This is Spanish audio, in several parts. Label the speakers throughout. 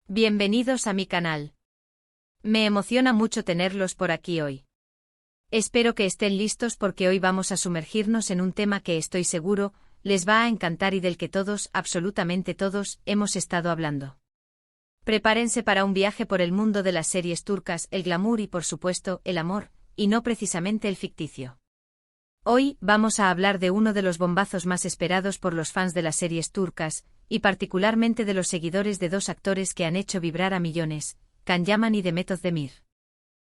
Speaker 1: Bienvenidos a mi canal. Me emociona mucho tenerlos por aquí hoy. Espero que estén listos porque hoy vamos a sumergirnos en un tema que estoy seguro les va a encantar y del que todos, absolutamente todos, hemos estado hablando. Prepárense para un viaje por el mundo de las series turcas, el glamour y por supuesto, el amor, y no precisamente el ficticio. Hoy vamos a hablar de uno de los bombazos más esperados por los fans de las series turcas, y particularmente de los seguidores de dos actores que han hecho vibrar a millones, Can Yaman y Demet Özdemir.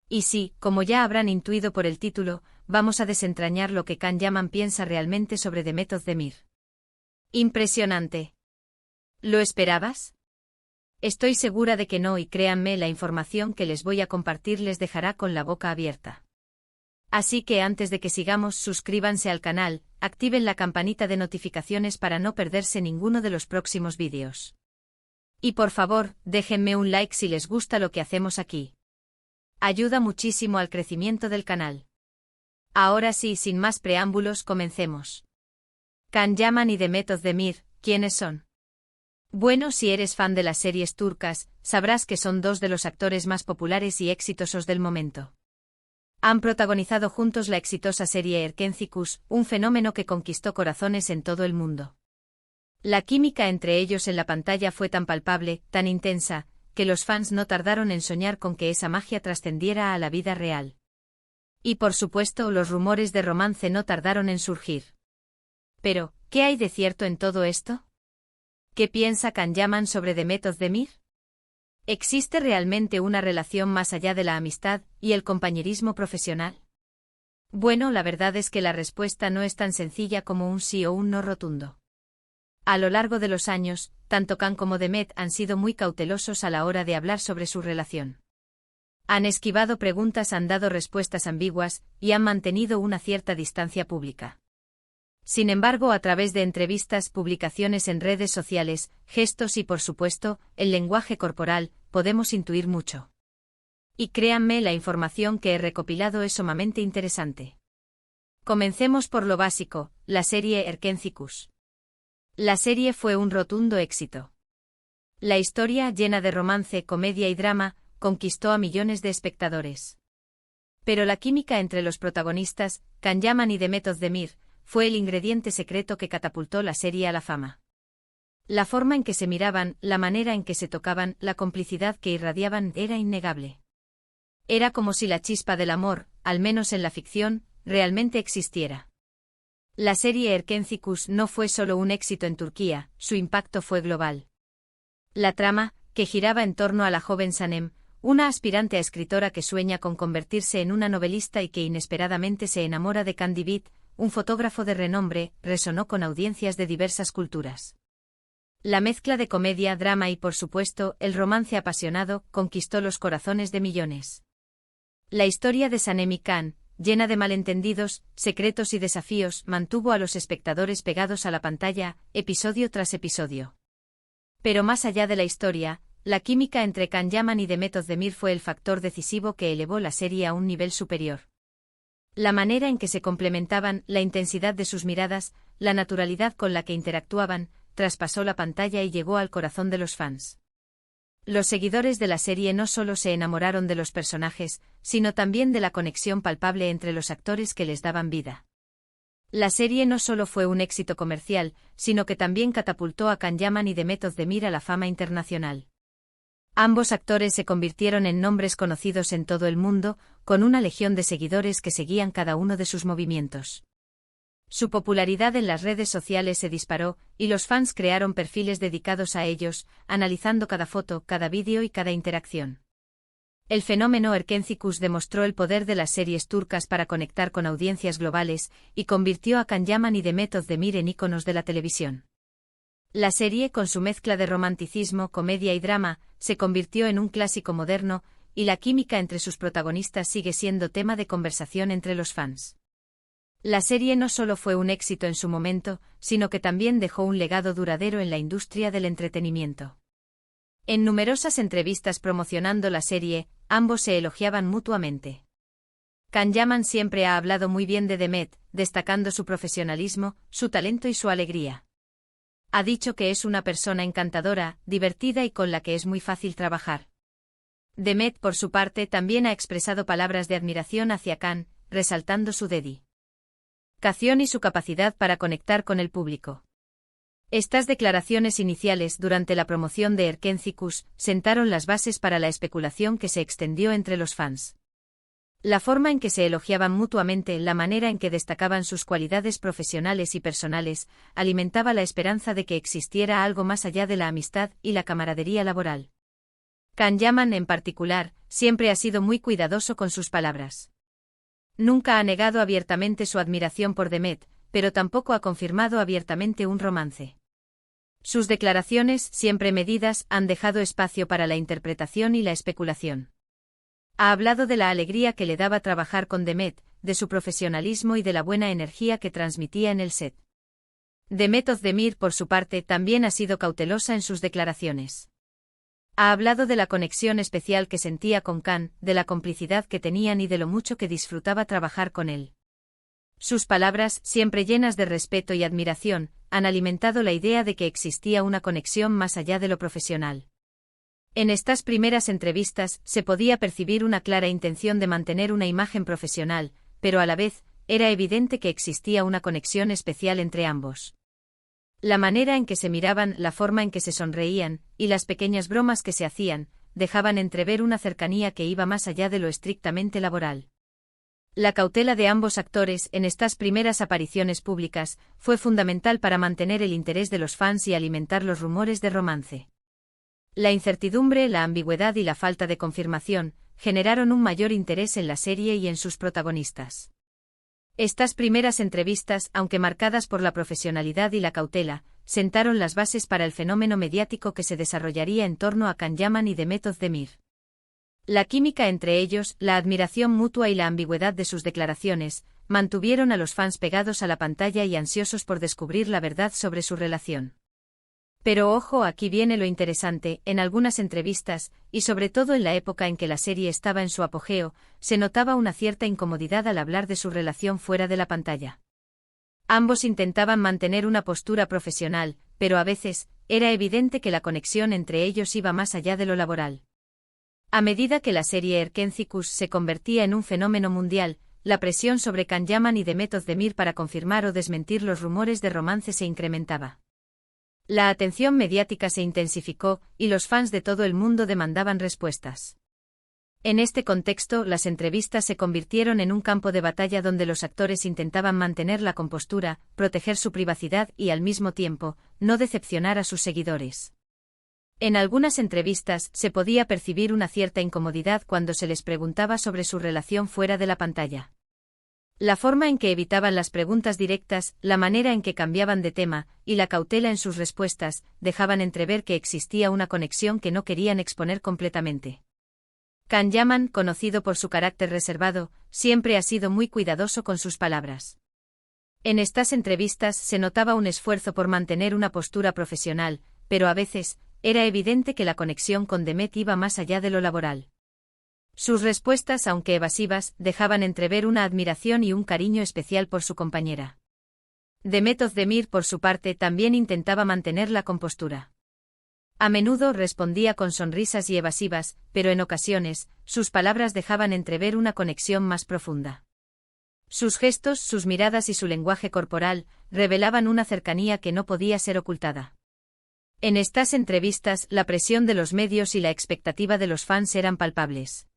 Speaker 1: Y sí, como ya habrán intuido por el título, vamos a desentrañar lo que Can Yaman piensa realmente sobre Demet Özdemir. Impresionante. ¿Lo esperabas? Estoy segura de que no y créanme, la información que les voy a compartir les dejará con la boca abierta. Así que antes de que sigamos, suscríbanse al canal, activen la campanita de notificaciones para no perderse ninguno de los próximos vídeos. Y por favor, déjenme un like si les gusta lo que hacemos aquí. Ayuda muchísimo al crecimiento del canal. Ahora sí, sin más preámbulos, comencemos. Can Yaman y Demet Özdemir, ¿quiénes son? Bueno, si eres fan de las series turcas, sabrás que son dos de los actores más populares y exitosos del momento. Han protagonizado juntos la exitosa serie Erkenci, un fenómeno que conquistó corazones en todo el mundo. La química entre ellos en la pantalla fue tan palpable, tan intensa, que los fans no tardaron en soñar con que esa magia trascendiera a la vida real. Y por supuesto, los rumores de romance no tardaron en surgir. Pero, ¿qué hay de cierto en todo esto? ¿Qué piensa Can Yaman sobre Demet Özdemir? ¿Existe realmente una relación más allá de la amistad y el compañerismo profesional? Bueno, la verdad es que la respuesta no es tan sencilla como un sí o un no rotundo. A lo largo de los años, tanto Can como Demet han sido muy cautelosos a la hora de hablar sobre su relación. Han esquivado preguntas, han dado respuestas ambiguas, y han mantenido una cierta distancia pública. Sin embargo, a través de entrevistas, publicaciones en redes sociales, gestos y por supuesto, el lenguaje corporal, podemos intuir mucho. Y créanme, la información que he recopilado es sumamente interesante. Comencemos por lo básico, la serie Erkenci. La serie fue un rotundo éxito. La historia, llena de romance, comedia y drama, conquistó a millones de espectadores. Pero la química entre los protagonistas, Can Yaman y Demet Özdemir, fue el ingrediente secreto que catapultó la serie a la fama. La forma en que se miraban, la manera en que se tocaban, la complicidad que irradiaban era innegable. Era como si la chispa del amor, al menos en la ficción, realmente existiera. La serie Erkenci no fue solo un éxito en Turquía, su impacto fue global. La trama, que giraba en torno a la joven Sanem, una aspirante a escritora que sueña con convertirse en una novelista y que inesperadamente se enamora de Can Divit, un fotógrafo de renombre, resonó con audiencias de diversas culturas. La mezcla de comedia, drama y, por supuesto, el romance apasionado, conquistó los corazones de millones. La historia de Sanem y Can, llena de malentendidos, secretos y desafíos, mantuvo a los espectadores pegados a la pantalla, episodio tras episodio. Pero más allá de la historia, la química entre Can Yaman y Demet Özdemir fue el factor decisivo que elevó la serie a un nivel superior. La manera en que se complementaban, la intensidad de sus miradas, la naturalidad con la que interactuaban, traspasó la pantalla y llegó al corazón de los fans. Los seguidores de la serie no solo se enamoraron de los personajes, sino también de la conexión palpable entre los actores que les daban vida. La serie no solo fue un éxito comercial, sino que también catapultó a Can Yaman y Demet Özdemir a la fama internacional. Ambos actores se convirtieron en nombres conocidos en todo el mundo, con una legión de seguidores que seguían cada uno de sus movimientos. Su popularidad en las redes sociales se disparó, y los fans crearon perfiles dedicados a ellos, analizando cada foto, cada vídeo y cada interacción. El fenómeno Erkenci demostró el poder de las series turcas para conectar con audiencias globales, y convirtió a Can Yaman y Demet Özdemir en íconos de la televisión. La serie, con su mezcla de romanticismo, comedia y drama, se convirtió en un clásico moderno, y la química entre sus protagonistas sigue siendo tema de conversación entre los fans. La serie no solo fue un éxito en su momento, sino que también dejó un legado duradero en la industria del entretenimiento. En numerosas entrevistas promocionando la serie, ambos se elogiaban mutuamente. Can Yaman siempre ha hablado muy bien de Demet, destacando su profesionalismo, su talento y su alegría. Ha dicho que es una persona encantadora, divertida y con la que es muy fácil trabajar. Demet, por su parte, también ha expresado palabras de admiración hacia Khan, resaltando su dedicación y su capacidad para conectar con el público. Estas declaraciones iniciales durante la promoción de Erkencicus sentaron las bases para la especulación que se extendió entre los fans. La forma en que se elogiaban mutuamente, la manera en que destacaban sus cualidades profesionales y personales, alimentaba la esperanza de que existiera algo más allá de la amistad y la camaradería laboral. Khan Yaman, en particular, siempre ha sido muy cuidadoso con sus palabras. Nunca ha negado abiertamente su admiración por Demet, pero tampoco ha confirmado abiertamente un romance. Sus declaraciones, siempre medidas, han dejado espacio para la interpretación y la especulación. Ha hablado de la alegría que le daba trabajar con Demet, de su profesionalismo y de la buena energía que transmitía en el set. Demet Özdemir, por su parte, también ha sido cautelosa en sus declaraciones. Ha hablado de la conexión especial que sentía con Khan, de la complicidad que tenían y de lo mucho que disfrutaba trabajar con él. Sus palabras, siempre llenas de respeto y admiración, han alimentado la idea de que existía una conexión más allá de lo profesional. En estas primeras entrevistas se podía percibir una clara intención de mantener una imagen profesional, pero a la vez, era evidente que existía una conexión especial entre ambos. La manera en que se miraban, la forma en que se sonreían, y las pequeñas bromas que se hacían, dejaban entrever una cercanía que iba más allá de lo estrictamente laboral. La cautela de ambos actores en estas primeras apariciones públicas fue fundamental para mantener el interés de los fans y alimentar los rumores de romance. La incertidumbre, la ambigüedad y la falta de confirmación generaron un mayor interés en la serie y en sus protagonistas. Estas primeras entrevistas, aunque marcadas por la profesionalidad y la cautela, sentaron las bases para el fenómeno mediático que se desarrollaría en torno a Khan Yaman y Demet Özdemir. La química entre ellos, la admiración mutua y la ambigüedad de sus declaraciones, mantuvieron a los fans pegados a la pantalla y ansiosos por descubrir la verdad sobre su relación. Pero ojo, aquí viene lo interesante, en algunas entrevistas, y sobre todo en la época en que la serie estaba en su apogeo, se notaba una cierta incomodidad al hablar de su relación fuera de la pantalla. Ambos intentaban mantener una postura profesional, pero a veces, era evidente que la conexión entre ellos iba más allá de lo laboral. A medida que la serie Erkencicus se convertía en un fenómeno mundial, la presión sobre Khan Yaman y Demet Özdemir para confirmar o desmentir los rumores de romance se incrementaba. La atención mediática se intensificó, y los fans de todo el mundo demandaban respuestas. En este contexto, las entrevistas se convirtieron en un campo de batalla donde los actores intentaban mantener la compostura, proteger su privacidad y, al mismo tiempo, no decepcionar a sus seguidores. En algunas entrevistas se podía percibir una cierta incomodidad cuando se les preguntaba sobre su relación fuera de la pantalla. La forma en que evitaban las preguntas directas, la manera en que cambiaban de tema, y la cautela en sus respuestas, dejaban entrever que existía una conexión que no querían exponer completamente. Khan Yaman, conocido por su carácter reservado, siempre ha sido muy cuidadoso con sus palabras. En estas entrevistas se notaba un esfuerzo por mantener una postura profesional, pero a veces, era evidente que la conexión con Demet iba más allá de lo laboral. Sus respuestas, aunque evasivas, dejaban entrever una admiración y un cariño especial por su compañera. Demet Özdemir, por su parte, también intentaba mantener la compostura. A menudo respondía con sonrisas y evasivas, pero en ocasiones, sus palabras dejaban entrever una conexión más profunda. Sus gestos, sus miradas y su lenguaje corporal revelaban una cercanía que no podía ser ocultada. En estas entrevistas, la presión de los medios y la expectativa de los fans eran palpables.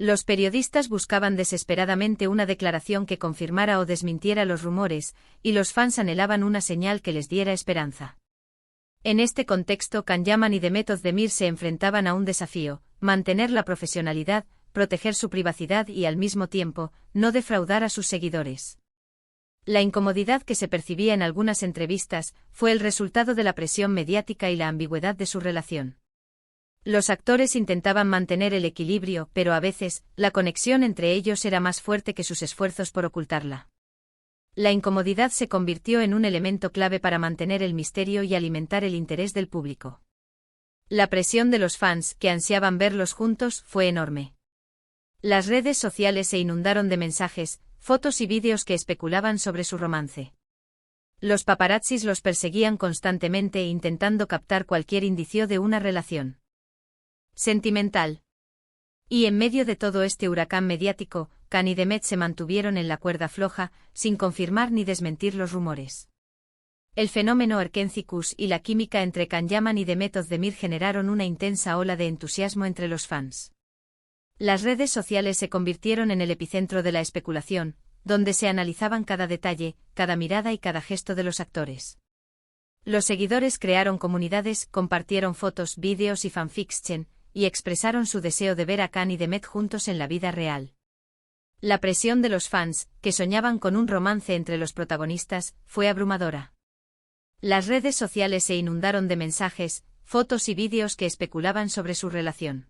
Speaker 1: Los periodistas buscaban desesperadamente una declaración que confirmara o desmintiera los rumores, y los fans anhelaban una señal que les diera esperanza. En este contexto, Khan Yaman y Demet Özdemir se enfrentaban a un desafío: mantener la profesionalidad, proteger su privacidad y, al mismo tiempo, no defraudar a sus seguidores. La incomodidad que se percibía en algunas entrevistas fue el resultado de la presión mediática y la ambigüedad de su relación. Los actores intentaban mantener el equilibrio, pero a veces, la conexión entre ellos era más fuerte que sus esfuerzos por ocultarla. La incomodidad se convirtió en un elemento clave para mantener el misterio y alimentar el interés del público. La presión de los fans, que ansiaban verlos juntos, fue enorme. Las redes sociales se inundaron de mensajes, fotos y vídeos que especulaban sobre su romance. Los paparazzis los perseguían constantemente intentando captar cualquier indicio de una relación sentimental. Y en medio de todo este huracán mediático, Khan y Demet se mantuvieron en la cuerda floja, sin confirmar ni desmentir los rumores. El fenómeno Erkenci-Kuş y la química entre Can Yaman y Demet Özdemir generaron una intensa ola de entusiasmo entre los fans. Las redes sociales se convirtieron en el epicentro de la especulación, donde se analizaban cada detalle, cada mirada y cada gesto de los actores. Los seguidores crearon comunidades, compartieron fotos, vídeos y fanfiction, y expresaron su deseo de ver a Khan y Demet juntos en la vida real. La presión de los fans, que soñaban con un romance entre los protagonistas, fue abrumadora. Las redes sociales se inundaron de mensajes, fotos y vídeos que especulaban sobre su relación.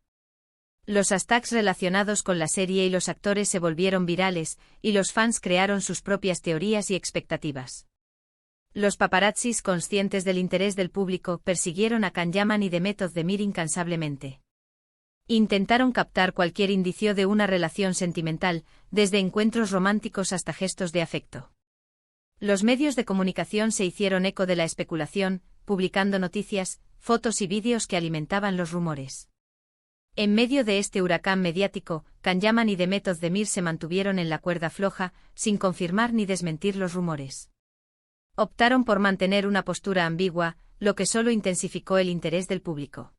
Speaker 1: Los hashtags relacionados con la serie y los actores se volvieron virales, y los fans crearon sus propias teorías y expectativas. Los paparazzis, conscientes del interés del público, persiguieron a Can Yaman y Demet Özdemir incansablemente. Intentaron captar cualquier indicio de una relación sentimental, desde encuentros románticos hasta gestos de afecto. Los medios de comunicación se hicieron eco de la especulación, publicando noticias, fotos y vídeos que alimentaban los rumores. En medio de este huracán mediático, Can Yaman y Demet Özdemir se mantuvieron en la cuerda floja, sin confirmar ni desmentir los rumores. Optaron por mantener una postura ambigua, lo que solo intensificó el interés del público.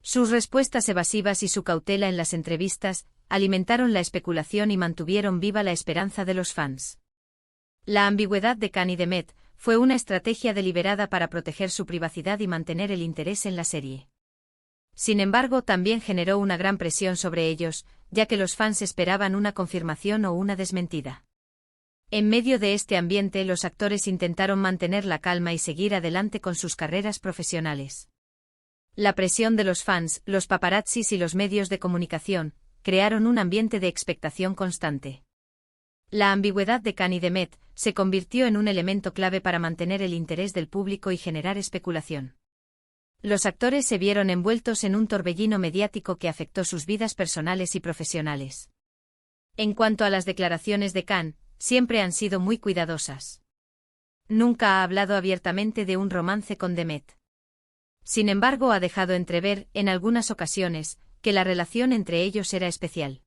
Speaker 1: Sus respuestas evasivas y su cautela en las entrevistas alimentaron la especulación y mantuvieron viva la esperanza de los fans. La ambigüedad de Khan y Demet fue una estrategia deliberada para proteger su privacidad y mantener el interés en la serie. Sin embargo, también generó una gran presión sobre ellos, ya que los fans esperaban una confirmación o una desmentida. En medio de este ambiente, los actores intentaron mantener la calma y seguir adelante con sus carreras profesionales. La presión de los fans, los paparazzis y los medios de comunicación crearon un ambiente de expectación constante. La ambigüedad de Khan y Demet se convirtió en un elemento clave para mantener el interés del público y generar especulación. Los actores se vieron envueltos en un torbellino mediático que afectó sus vidas personales y profesionales. En cuanto a las declaraciones de Khan, siempre han sido muy cuidadosas. Nunca ha hablado abiertamente de un romance con Demet. Sin embargo, ha dejado entrever, en algunas ocasiones, que la relación entre ellos era especial.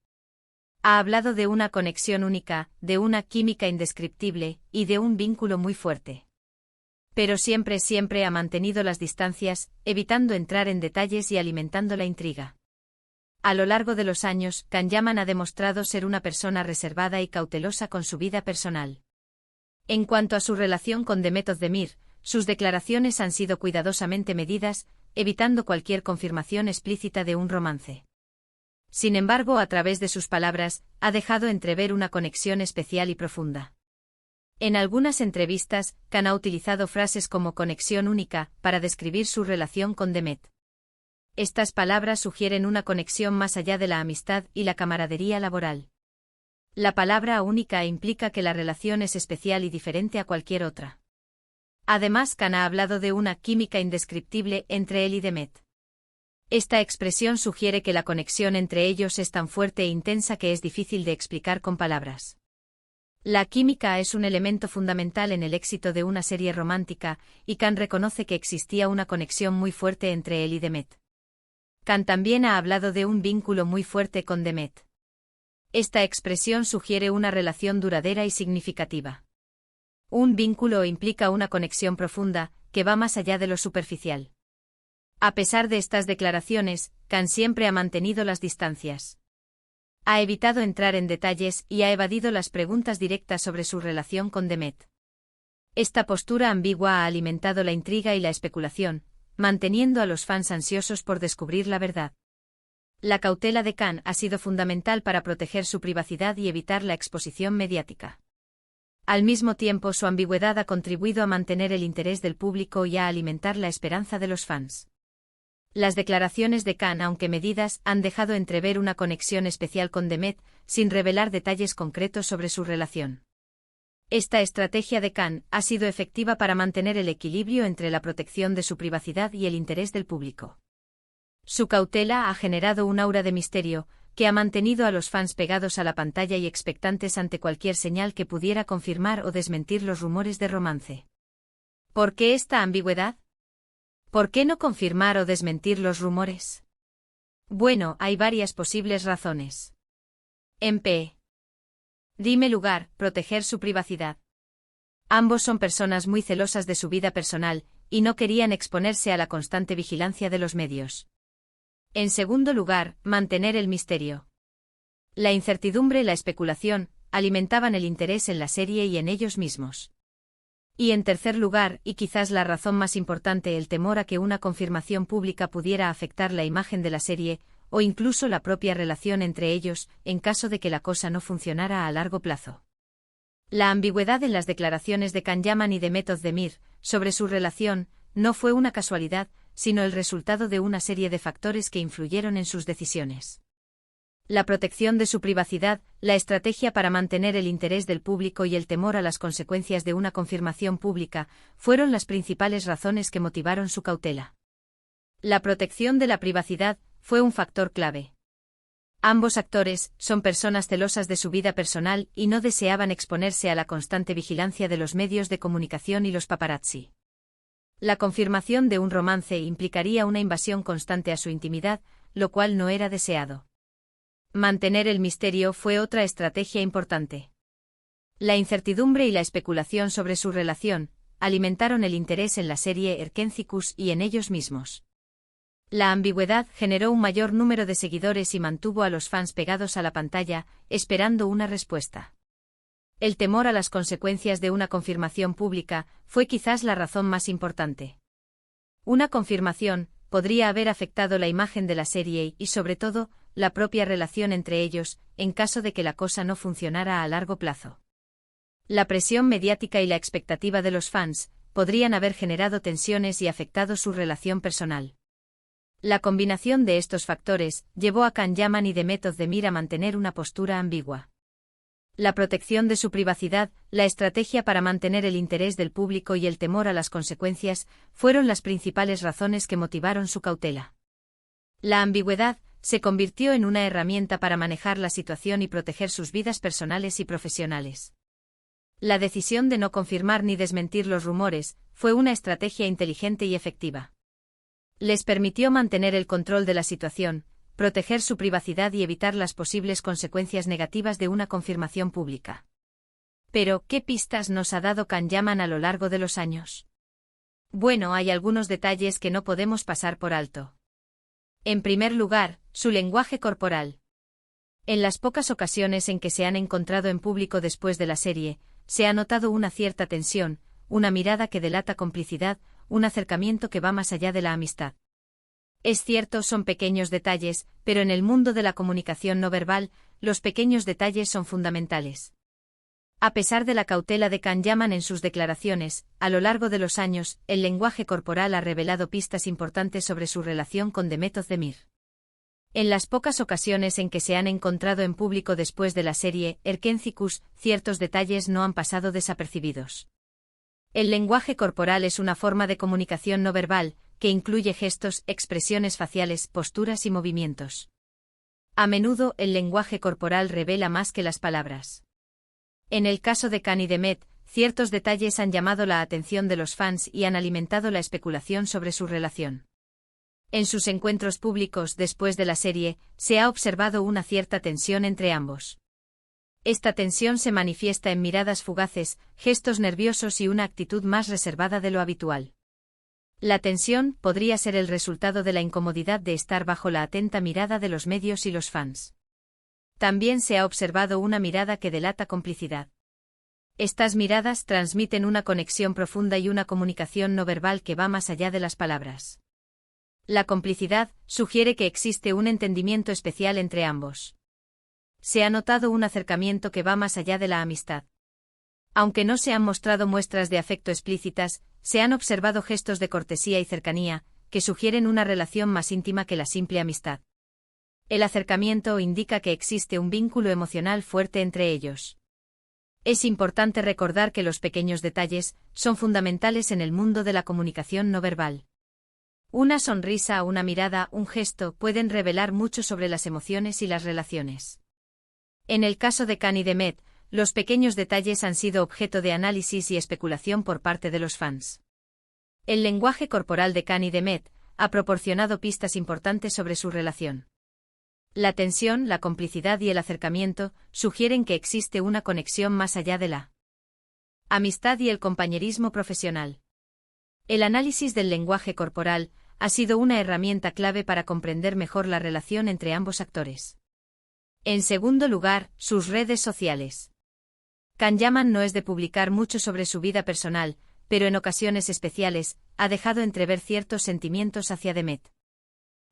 Speaker 1: Ha hablado de una conexión única, de una química indescriptible, y de un vínculo muy fuerte. Pero siempre ha mantenido las distancias, evitando entrar en detalles y alimentando la intriga. A lo largo de los años, Can Yaman ha demostrado ser una persona reservada y cautelosa con su vida personal. En cuanto a su relación con Demet Özdemir, sus declaraciones han sido cuidadosamente medidas, evitando cualquier confirmación explícita de un romance. Sin embargo, a través de sus palabras, ha dejado entrever una conexión especial y profunda. En algunas entrevistas, Khan ha utilizado frases como conexión única para describir su relación con Demet. Estas palabras sugieren una conexión más allá de la amistad y la camaradería laboral. La palabra única implica que la relación es especial y diferente a cualquier otra. Además, Khan ha hablado de una química indescriptible entre él y Demet. Esta expresión sugiere que la conexión entre ellos es tan fuerte e intensa que es difícil de explicar con palabras. La química es un elemento fundamental en el éxito de una serie romántica, y Khan reconoce que existía una conexión muy fuerte entre él y Demet. Khan también ha hablado de un vínculo muy fuerte con Demet. Esta expresión sugiere una relación duradera y significativa. Un vínculo implica una conexión profunda, que va más allá de lo superficial. A pesar de estas declaraciones, Khan siempre ha mantenido las distancias. Ha evitado entrar en detalles y ha evadido las preguntas directas sobre su relación con Demet. Esta postura ambigua ha alimentado la intriga y la especulación, manteniendo a los fans ansiosos por descubrir la verdad. La cautela de Khan ha sido fundamental para proteger su privacidad y evitar la exposición mediática. Al mismo tiempo, su ambigüedad ha contribuido a mantener el interés del público y a alimentar la esperanza de los fans. Las declaraciones de Khan, aunque medidas, han dejado entrever una conexión especial con Demet, sin revelar detalles concretos sobre su relación. Esta estrategia de Khan ha sido efectiva para mantener el equilibrio entre la protección de su privacidad y el interés del público. Su cautela ha generado un aura de misterio, que ha mantenido a los fans pegados a la pantalla y expectantes ante cualquier señal que pudiera confirmar o desmentir los rumores de romance. ¿Por qué esta ambigüedad? ¿Por qué no confirmar o desmentir los rumores? Bueno, hay varias posibles razones. En p. Dime lugar, proteger su privacidad. Ambos son personas muy celosas de su vida personal, y no querían exponerse a la constante vigilancia de los medios. En segundo lugar, mantener el misterio. La incertidumbre y la especulación alimentaban el interés en la serie y en ellos mismos. Y en tercer lugar, y quizás la razón más importante, el temor a que una confirmación pública pudiera afectar la imagen de la serie, o incluso la propia relación entre ellos, en caso de que la cosa no funcionara a largo plazo. La ambigüedad en las declaraciones de Kanyaman y de Method Demir sobre su relación no fue una casualidad, sino el resultado de una serie de factores que influyeron en sus decisiones. La protección de su privacidad, la estrategia para mantener el interés del público y el temor a las consecuencias de una confirmación pública fueron las principales razones que motivaron su cautela. La protección de la privacidad fue un factor clave. Ambos actores son personas celosas de su vida personal y no deseaban exponerse a la constante vigilancia de los medios de comunicación y los paparazzi. La confirmación de un romance implicaría una invasión constante a su intimidad, lo cual no era deseado. Mantener el misterio fue otra estrategia importante. La incertidumbre y la especulación sobre su relación alimentaron el interés en la serie Erkencikus y en ellos mismos. La ambigüedad generó un mayor número de seguidores y mantuvo a los fans pegados a la pantalla, esperando una respuesta. El temor a las consecuencias de una confirmación pública fue quizás la razón más importante. Una confirmación podría haber afectado la imagen de la serie y, sobre todo, la propia relación entre ellos, en caso de que la cosa no funcionara a largo plazo. La presión mediática y la expectativa de los fans podrían haber generado tensiones y afectado su relación personal. La combinación de estos factores llevó a Kanyaman y de Method Demir a mantener una postura ambigua. La protección de su privacidad, la estrategia para mantener el interés del público y el temor a las consecuencias fueron las principales razones que motivaron su cautela. La ambigüedad se convirtió en una herramienta para manejar la situación y proteger sus vidas personales y profesionales. La decisión de no confirmar ni desmentir los rumores fue una estrategia inteligente y efectiva. Les permitió mantener el control de la situación, proteger su privacidad y evitar las posibles consecuencias negativas de una confirmación pública. Pero, ¿qué pistas nos ha dado Kanyaman a lo largo de los años? Bueno, hay algunos detalles que no podemos pasar por alto. En primer lugar, su lenguaje corporal. En las pocas ocasiones en que se han encontrado en público después de la serie, se ha notado una cierta tensión, una mirada que delata complicidad, un acercamiento que va más allá de la amistad. Es cierto, son pequeños detalles, pero en el mundo de la comunicación no verbal, los pequeños detalles son fundamentales. A pesar de la cautela de Kanyaman en sus declaraciones, a lo largo de los años, el lenguaje corporal ha revelado pistas importantes sobre su relación con de Method Demir. En las pocas ocasiones en que se han encontrado en público después de la serie Erkencikus, ciertos detalles no han pasado desapercibidos. El lenguaje corporal es una forma de comunicación no verbal, que incluye gestos, expresiones faciales, posturas y movimientos. A menudo, el lenguaje corporal revela más que las palabras. En el caso de Kan y Demet, ciertos detalles han llamado la atención de los fans y han alimentado la especulación sobre su relación. En sus encuentros públicos después de la serie, se ha observado una cierta tensión entre ambos. Esta tensión se manifiesta en miradas fugaces, gestos nerviosos y una actitud más reservada de lo habitual. La tensión podría ser el resultado de la incomodidad de estar bajo la atenta mirada de los medios y los fans. También se ha observado una mirada que delata complicidad. Estas miradas transmiten una conexión profunda y una comunicación no verbal que va más allá de las palabras. La complicidad sugiere que existe un entendimiento especial entre ambos. Se ha notado un acercamiento que va más allá de la amistad. Aunque no se han mostrado muestras de afecto explícitas, se han observado gestos de cortesía y cercanía, que sugieren una relación más íntima que la simple amistad. El acercamiento indica que existe un vínculo emocional fuerte entre ellos. Es importante recordar que los pequeños detalles son fundamentales en el mundo de la comunicación no verbal. Una sonrisa, una mirada, un gesto pueden revelar mucho sobre las emociones y las relaciones. En el caso de Kan y Demet, los pequeños detalles han sido objeto de análisis y especulación por parte de los fans. El lenguaje corporal de Khan y Demet ha proporcionado pistas importantes sobre su relación. La tensión, la complicidad y el acercamiento sugieren que existe una conexión más allá de la amistad y el compañerismo profesional. El análisis del lenguaje corporal ha sido una herramienta clave para comprender mejor la relación entre ambos actores. En segundo lugar, sus redes sociales. Khan Yaman no es de publicar mucho sobre su vida personal, pero en ocasiones especiales ha dejado entrever ciertos sentimientos hacia Demet.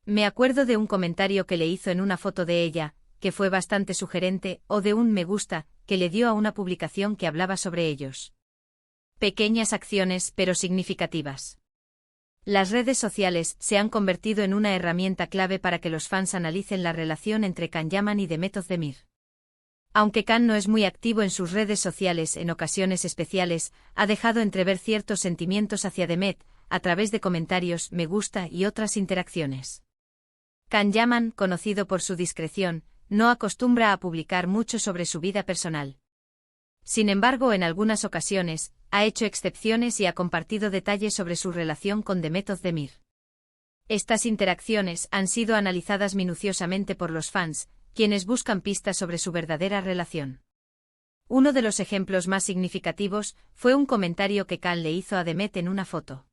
Speaker 1: Me acuerdo de un comentario que le hizo en una foto de ella, que fue bastante sugerente, o de un me gusta que le dio a una publicación que hablaba sobre ellos. Pequeñas acciones, pero significativas. Las redes sociales se han convertido en una herramienta clave para que los fans analicen la relación entre Khan Yaman y Demet Özdemir. Aunque Khan no es muy activo en sus redes sociales en ocasiones especiales, ha dejado entrever ciertos sentimientos hacia Demet, a través de comentarios, me gusta y otras interacciones. Khan Yaman, conocido por su discreción, no acostumbra a publicar mucho sobre su vida personal. Sin embargo, en algunas ocasiones, ha hecho excepciones y ha compartido detalles sobre su relación con Demet Özdemir. Estas interacciones han sido analizadas minuciosamente por los fans, quienes buscan pistas sobre su verdadera relación. Uno de los ejemplos más significativos fue un comentario que Khan le hizo a Demet en una foto.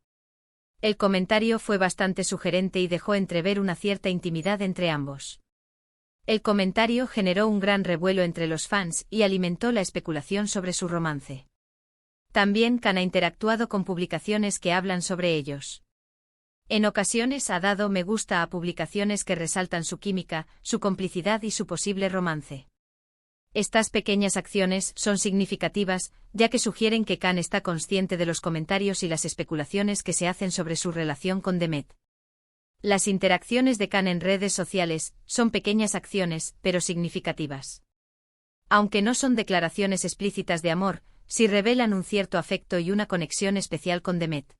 Speaker 1: El comentario fue bastante sugerente y dejó entrever una cierta intimidad entre ambos. El comentario generó un gran revuelo entre los fans y alimentó la especulación sobre su romance. También Khan ha interactuado con publicaciones que hablan sobre ellos. En ocasiones ha dado me gusta a publicaciones que resaltan su química, su complicidad y su posible romance. Estas pequeñas acciones son significativas, ya que sugieren que Khan está consciente de los comentarios y las especulaciones que se hacen sobre su relación con Demet. Las interacciones de Khan en redes sociales son pequeñas acciones, pero significativas. Aunque no son declaraciones explícitas de amor, sí revelan un cierto afecto y una conexión especial con Demet.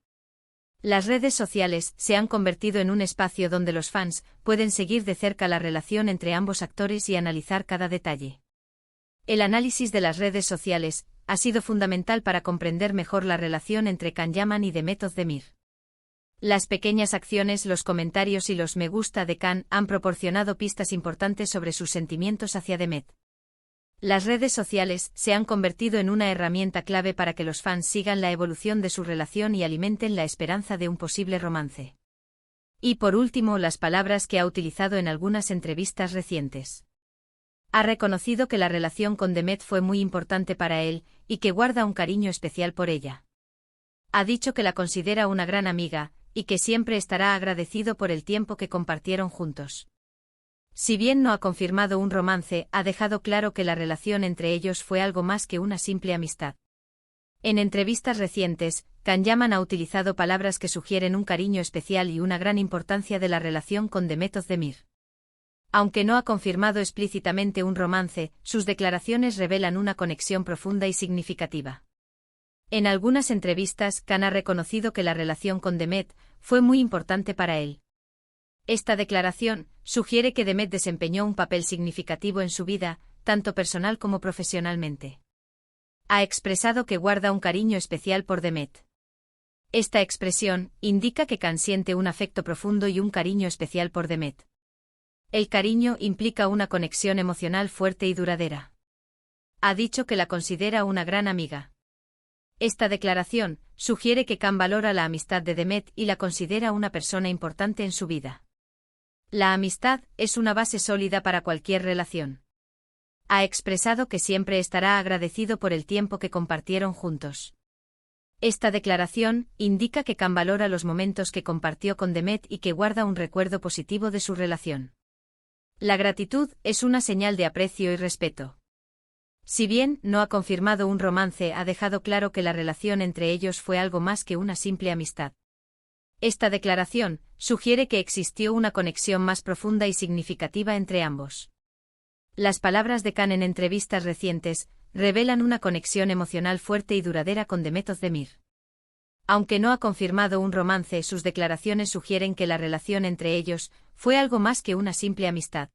Speaker 1: Las redes sociales se han convertido en un espacio donde los fans pueden seguir de cerca la relación entre ambos actores y analizar cada detalle. El análisis de las redes sociales ha sido fundamental para comprender mejor la relación entre Khan Yaman y Demet Özdemir. Las pequeñas acciones, los comentarios y los me gusta de Khan han proporcionado pistas importantes sobre sus sentimientos hacia Demet. Las redes sociales se han convertido en una herramienta clave para que los fans sigan la evolución de su relación y alimenten la esperanza de un posible romance. Y por último, las palabras que ha utilizado en algunas entrevistas recientes. Ha reconocido que la relación con Demet fue muy importante para él, y que guarda un cariño especial por ella. Ha dicho que la considera una gran amiga, y que siempre estará agradecido por el tiempo que compartieron juntos. Si bien no ha confirmado un romance, ha dejado claro que la relación entre ellos fue algo más que una simple amistad. En entrevistas recientes, Khan Yaman ha utilizado palabras que sugieren un cariño especial y una gran importancia de la relación con Demet Özdemir. Aunque no ha confirmado explícitamente un romance, sus declaraciones revelan una conexión profunda y significativa. En algunas entrevistas, Khan ha reconocido que la relación con Demet fue muy importante para él. Esta declaración sugiere que Demet desempeñó un papel significativo en su vida, tanto personal como profesionalmente. Ha expresado que guarda un cariño especial por Demet. Esta expresión indica que Khan siente un afecto profundo y un cariño especial por Demet. El cariño implica una conexión emocional fuerte y duradera. Ha dicho que la considera una gran amiga. Esta declaración sugiere que Khan valora la amistad de Demet y la considera una persona importante en su vida. La amistad es una base sólida para cualquier relación. Ha expresado que siempre estará agradecido por el tiempo que compartieron juntos. Esta declaración indica que Khan valora los momentos que compartió con Demet y que guarda un recuerdo positivo de su relación. La gratitud es una señal de aprecio y respeto. Si bien no ha confirmado un romance, ha dejado claro que la relación entre ellos fue algo más que una simple amistad. Esta declaración sugiere que existió una conexión más profunda y significativa entre ambos. Las palabras de Khan en entrevistas recientes revelan una conexión emocional fuerte y duradera con Demet Özdemir. Aunque no ha confirmado un romance, sus declaraciones sugieren que la relación entre ellos fue algo más que una simple amistad.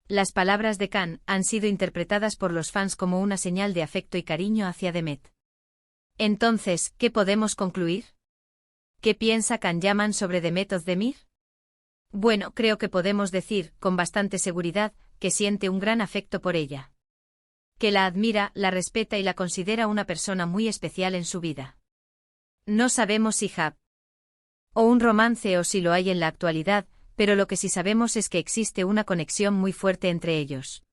Speaker 1: Las palabras de Khan han sido interpretadas por los fans como una señal de afecto y cariño hacia Demet. Entonces, ¿qué podemos concluir? ¿Qué piensa Can Yaman sobre Demet Özdemir? Bueno, creo que podemos decir, con bastante seguridad, que siente un gran afecto por ella. Que la admira, la respeta y la considera una persona muy especial en su vida. No sabemos si hay o un romance o si lo hay en la actualidad, pero lo que sí sabemos es que existe una conexión muy fuerte entre ellos.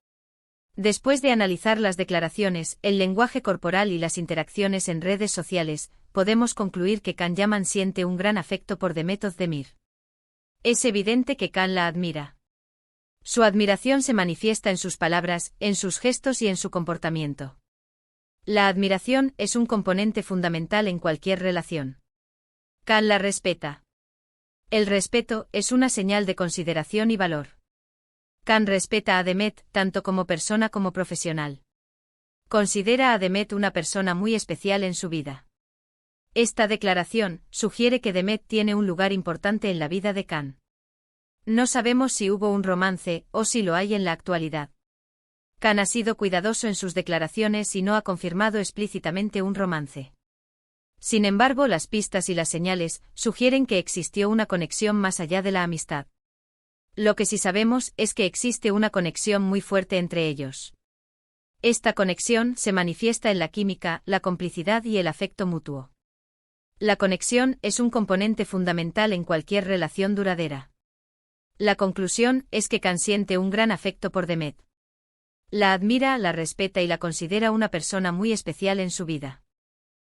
Speaker 1: Después de analizar las declaraciones, el lenguaje corporal y las interacciones en redes sociales, podemos concluir que Can Yaman siente un gran afecto por Demet Özdemir. Es evidente que Can la admira. Su admiración se manifiesta en sus palabras, en sus gestos y en su comportamiento. La admiración es un componente fundamental en cualquier relación. Can la respeta. El respeto es una señal de consideración y valor. Can respeta a Demet tanto como persona como profesional. Considera a Demet una persona muy especial en su vida. Esta declaración sugiere que Demet tiene un lugar importante en la vida de Can. No sabemos si hubo un romance o si lo hay en la actualidad. Can ha sido cuidadoso en sus declaraciones y no ha confirmado explícitamente un romance. Sin embargo, las pistas y las señales sugieren que existió una conexión más allá de la amistad. Lo que sí sabemos es que existe una conexión muy fuerte entre ellos. Esta conexión se manifiesta en la química, la complicidad y el afecto mutuo. La conexión es un componente fundamental en cualquier relación duradera. La conclusión es que Can siente un gran afecto por Demet. La admira, la respeta y la considera una persona muy especial en su vida.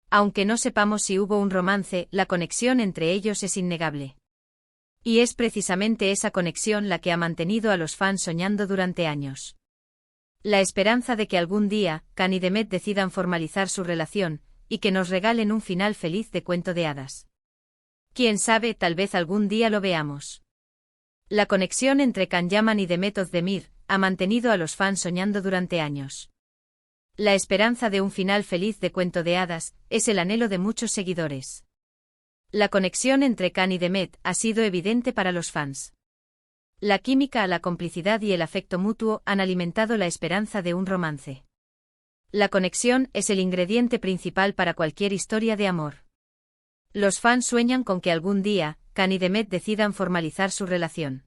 Speaker 1: Aunque no sepamos si hubo un romance, la conexión entre ellos es innegable. Y es precisamente esa conexión la que ha mantenido a los fans soñando durante años. La esperanza de que algún día, Can y Demet decidan formalizar su relación, y que nos regalen un final feliz de cuento de hadas. Quién sabe, tal vez algún día lo veamos. La conexión entre Can Yaman y Demet Özdemir ha mantenido a los fans soñando durante años. La esperanza de un final feliz de cuento de hadas es el anhelo de muchos seguidores. La conexión entre Can y Demet ha sido evidente para los fans. La química, la complicidad y el afecto mutuo han alimentado la esperanza de un romance. La conexión es el ingrediente principal para cualquier historia de amor. Los fans sueñan con que algún día, Can y Demet decidan formalizar su relación.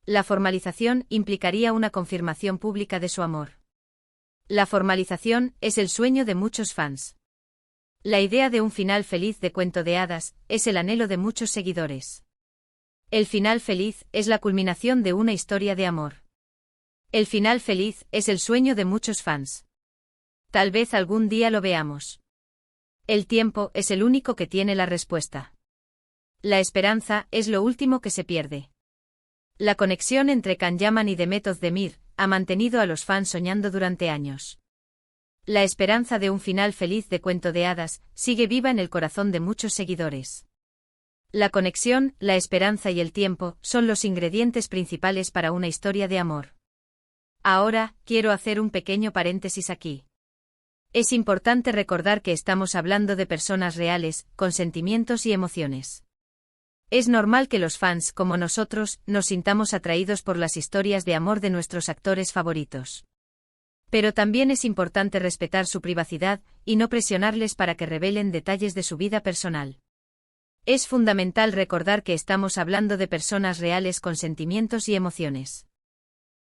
Speaker 1: La formalización implicaría una confirmación pública de su amor. La formalización es el sueño de muchos fans. La idea de un final feliz de cuento de hadas es el anhelo de muchos seguidores. El final feliz es la culminación de una historia de amor. El final feliz es el sueño de muchos fans. Tal vez algún día lo veamos. El tiempo es el único que tiene la respuesta. La esperanza es lo último que se pierde. La conexión entre Can Yaman y Demet Özdemir ha mantenido a los fans soñando durante años. La esperanza de un final feliz de cuento de hadas sigue viva en el corazón de muchos seguidores. La conexión, la esperanza y el tiempo son los ingredientes principales para una historia de amor. Ahora, quiero hacer un pequeño paréntesis aquí. Es importante recordar que estamos hablando de personas reales, con sentimientos y emociones. Es normal que los fans, como nosotros, nos sintamos atraídos por las historias de amor de nuestros actores favoritos. Pero también es importante respetar su privacidad y no presionarles para que revelen detalles de su vida personal. Es fundamental recordar que estamos hablando de personas reales con sentimientos y emociones.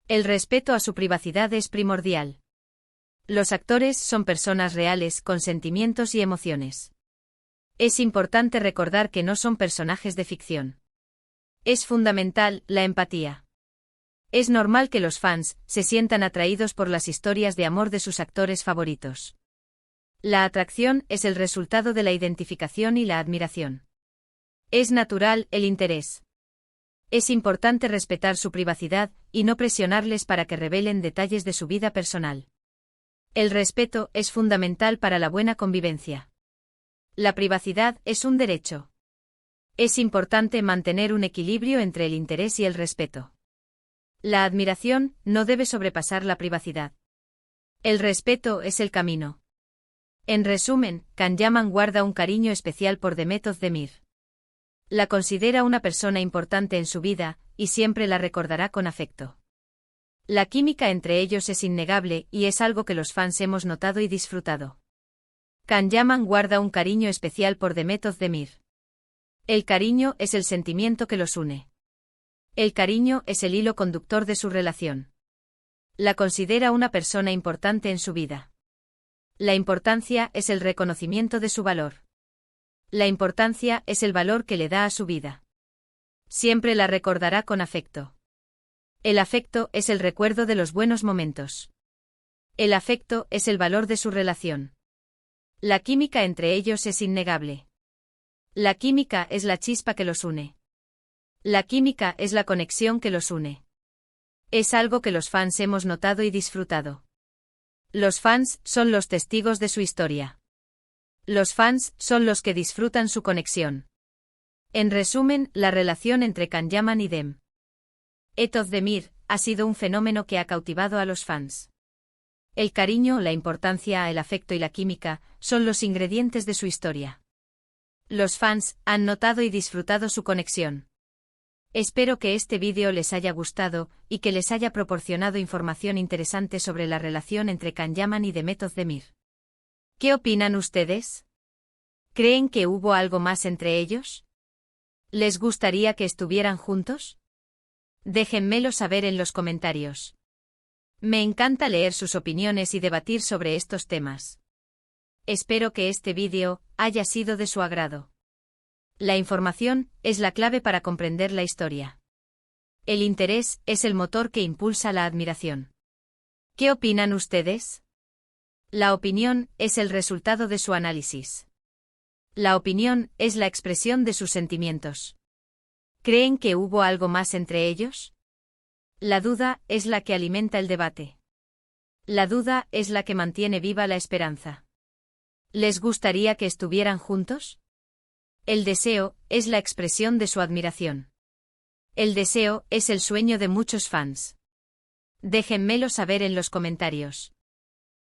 Speaker 1: El respeto a su privacidad es primordial. Los actores son personas reales con sentimientos y emociones. Es importante recordar que no son personajes de ficción. Es fundamental la empatía. Es normal que los fans se sientan atraídos por las historias de amor de sus actores favoritos. La atracción es el resultado de la identificación y la admiración. Es natural el interés. Es importante respetar su privacidad y no presionarles para que revelen detalles de su vida personal. El respeto es fundamental para la buena convivencia. La privacidad es un derecho. Es importante mantener un equilibrio entre el interés y el respeto. La admiración no debe sobrepasar la privacidad. El respeto es el camino. En resumen, Can Yaman guarda un cariño especial por Demet Özdemir. La considera una persona importante en su vida, y siempre la recordará con afecto. La química entre ellos es innegable y es algo que los fans hemos notado y disfrutado. Can Yaman guarda un cariño especial por Demet Özdemir. El cariño es el sentimiento que los une. El cariño es el hilo conductor de su relación. La considera una persona importante en su vida. La importancia es el reconocimiento de su valor. La importancia es el valor que le da a su vida. Siempre la recordará con afecto. El afecto es el recuerdo de los buenos momentos. El afecto es el valor de su relación. La química entre ellos es innegable. La química es la chispa que los une. La química es la conexión que los une. Es algo que los fans hemos notado y disfrutado. Los fans son los testigos de su historia. Los fans son los que disfrutan su conexión. En resumen, la relación entre Can Yaman y Dem Özdemir ha sido un fenómeno que ha cautivado a los fans. El cariño, la importancia, el afecto y la química son los ingredientes de su historia. Los fans han notado y disfrutado su conexión. Espero que este vídeo les haya gustado y que les haya proporcionado información interesante sobre la relación entre Can Yaman y Dem Özdemir. ¿Qué opinan ustedes? ¿Creen que hubo algo más entre ellos? ¿Les gustaría que estuvieran juntos? Déjenmelo saber en los comentarios. Me encanta leer sus opiniones y debatir sobre estos temas. Espero que este vídeo haya sido de su agrado. La información es la clave para comprender la historia. El interés es el motor que impulsa la admiración. ¿Qué opinan ustedes? La opinión es el resultado de su análisis. La opinión es la expresión de sus sentimientos. ¿Creen que hubo algo más entre ellos? La duda es la que alimenta el debate. La duda es la que mantiene viva la esperanza. ¿Les gustaría que estuvieran juntos? El deseo es la expresión de su admiración. El deseo es el sueño de muchos fans. Déjenmelo saber en los comentarios.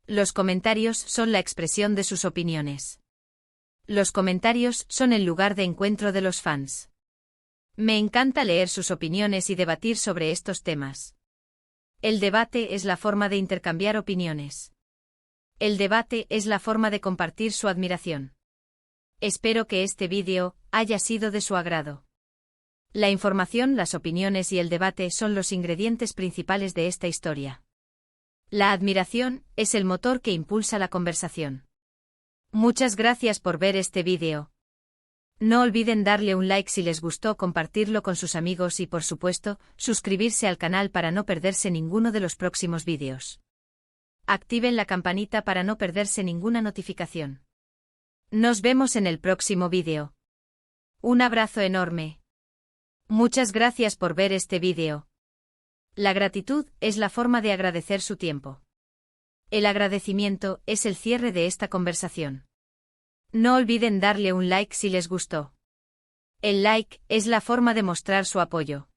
Speaker 1: Los comentarios son la expresión de sus opiniones. Los comentarios son el lugar de encuentro de los fans. Me encanta leer sus opiniones y debatir sobre estos temas. El debate es la forma de intercambiar opiniones. El debate es la forma de compartir su admiración. Espero que este vídeo haya sido de su agrado. La información, las opiniones y el debate son los ingredientes principales de esta historia. La admiración es el motor que impulsa la conversación. Muchas gracias por ver este vídeo. No olviden darle un like si les gustó, compartirlo con sus amigos y, por supuesto, suscribirse al canal para no perderse ninguno de los próximos vídeos. Activen la campanita para no perderse ninguna notificación. Nos vemos en el próximo vídeo. Un abrazo enorme. Muchas gracias por ver este vídeo. La gratitud es la forma de agradecer su tiempo. El agradecimiento es el cierre de esta conversación. No olviden darle un like si les gustó. El like es la forma de mostrar su apoyo.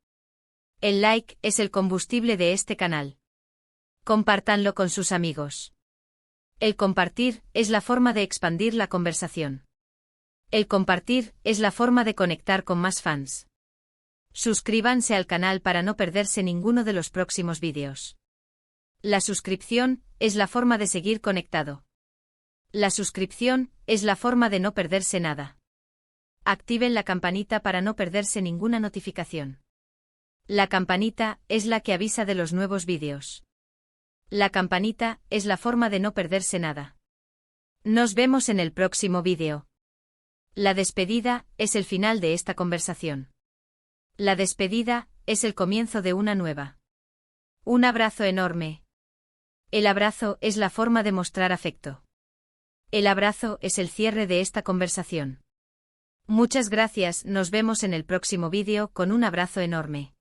Speaker 1: El like es el combustible de este canal. Compártanlo con sus amigos. El compartir es la forma de expandir la conversación. El compartir es la forma de conectar con más fans. Suscríbanse al canal para no perderse ninguno de los próximos vídeos. La suscripción es la forma de seguir conectado. La suscripción es la forma de no perderse nada. Activen la campanita para no perderse ninguna notificación. La campanita es la que avisa de los nuevos vídeos. La campanita es la forma de no perderse nada. Nos vemos en el próximo vídeo. La despedida es el final de esta conversación. La despedida es el comienzo de una nueva. Un abrazo enorme. El abrazo es la forma de mostrar afecto. El abrazo es el cierre de esta conversación. Muchas gracias, nos vemos en el próximo vídeo con un abrazo enorme.